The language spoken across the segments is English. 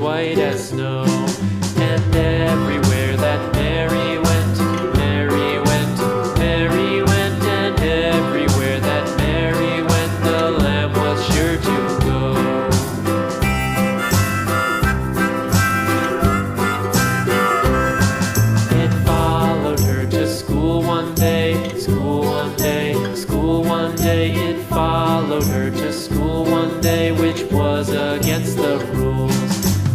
white as snow. And everywhere that Mary went, Mary went, Mary went, and everywhere that Mary went, the lamb was sure to go. It followed her to school one day, school one day, school one day. It followed her to school one day, which was against the rules.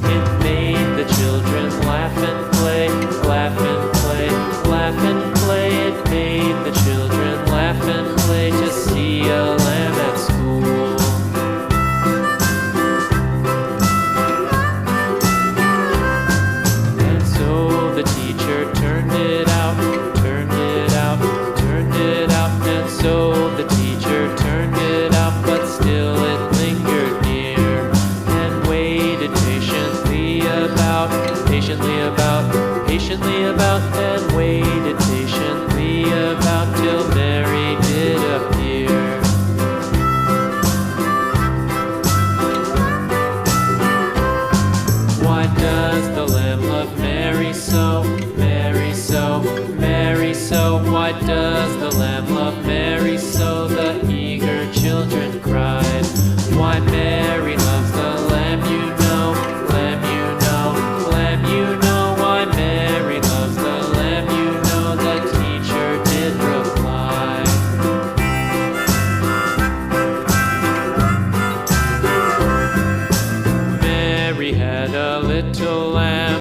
It made the children laugh and play, laugh and play, laugh and play. It made the children laugh and play to see a lamb at school. And so the teacher turned it out, turned it out, turned it out. And so the teacher turned it out, but still it lingered near and waited patiently about, and waited patiently about till Mary did appear. Why does the lamb love Mary so, Mary so, Mary so? Why does the lamb love Mary so? The eager children cried. Why Mary loves the lamb, you know, lamb, you know, lamb, you know. Why Mary loves the lamb, you know, the teacher did reply. Mary had a little lamb.